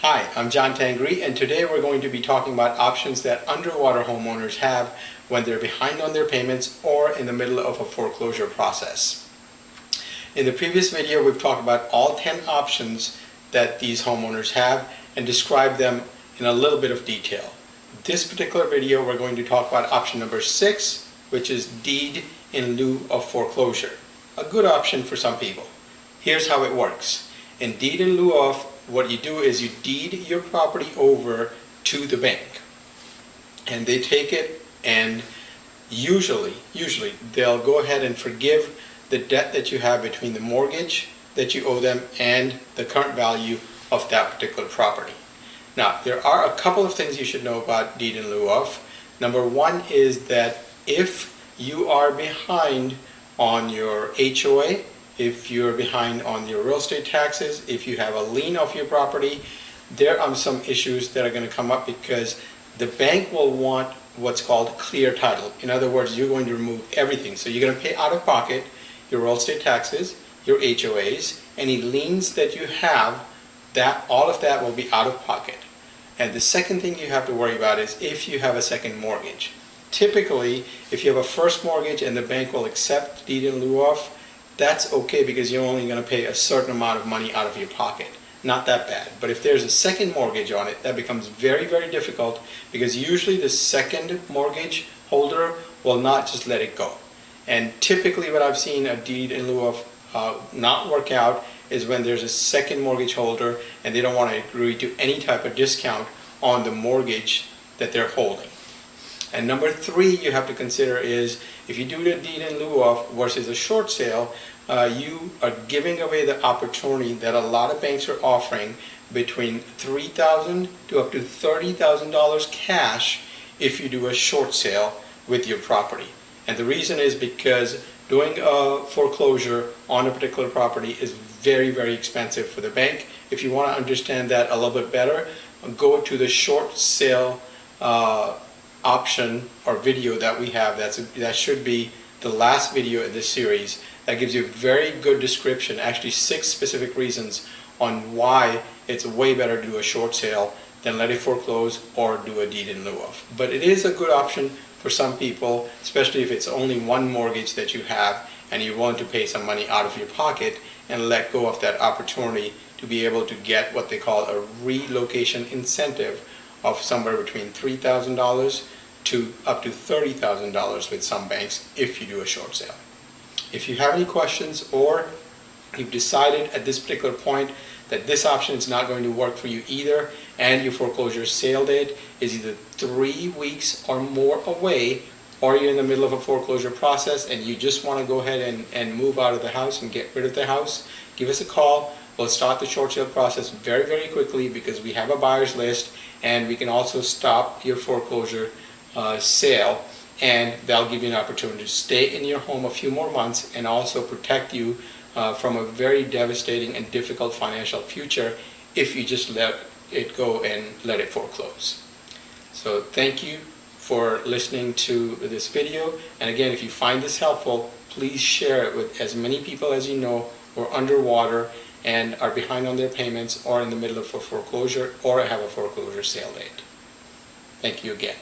Hi, I'm John Tangri, and today we're going to be talking about options that underwater homeowners have when they're behind on their payments or in the middle of a foreclosure process. In the previous video, we've talked about all 10 options that these homeowners have and described them in a little bit of detail. This particular video, we're going to talk about option number 6, which is deed in lieu of foreclosure. A good option for some people. Here's how it works. In deed in lieu of, what you do is you deed your property over to the bank, and they take it, and usually they'll go ahead and forgive the debt that you have between the mortgage that you owe them and the current value of that particular property. Now, there are a couple of things you should know about deed in lieu of. Number one is that if you are behind on your HOA, if you're behind on your real estate taxes, if you have a lien of your property, there are some issues that are going to come up because the bank will want what's called clear title. In other words, you're going to remove everything. So you're going to pay out of pocket your real estate taxes, your HOAs, any liens that you have, that all of that will be out of pocket. And the second thing you have to worry about is if you have a second mortgage. Typically, if you have a first mortgage and the bank will accept deed in lieu of, that's okay because you're only going to pay a certain amount of money out of your pocket. Not that bad. But if there's a second mortgage on it, that becomes very, very difficult because usually the second mortgage holder will not just let it go. And typically what I've seen a deed in lieu of not work out is when there's a second mortgage holder and they don't want to agree to any type of discount on the mortgage that they're holding. And number 3 you have to consider is if you do the deed in lieu of versus a short sale, you are giving away the opportunity that a lot of banks are offering between $3,000 to up to $30,000 cash if you do a short sale with your property. And the reason is because doing a foreclosure on a particular property is very, very expensive for the bank. If you want to understand that a little bit better, go to the short sale option or video that we have. That should be the last video in this series. That gives you a very good description, actually 6 specific reasons on why it's way better to do a short sale than let it foreclose or do a deed in lieu of. But it is a good option for some people, especially if it's only one mortgage that you have and you want to pay some money out of your pocket and let go of that opportunity to be able to get what they call a relocation incentive of somewhere between $3,000 to up to $30,000 with some banks if you do a short sale. If you have any questions or you've decided at this particular point that this option is not going to work for you either and your foreclosure sale date is either 3 weeks or more away, or you're in the middle of a foreclosure process and you just want to go ahead and move out of the house and get rid of the house, give us a call. We'll start the short sale process very, very quickly because we have a buyer's list, and we can also stop your foreclosure sale, and that'll give you an opportunity to stay in your home a few more months and also protect you from a very devastating and difficult financial future if you just let it go and let it foreclose. So thank you for listening to this video, and again, if you find this helpful, please share it with as many people as you know who are underwater and are behind on their payments or in the middle of a foreclosure or have a foreclosure sale date. Thank you again.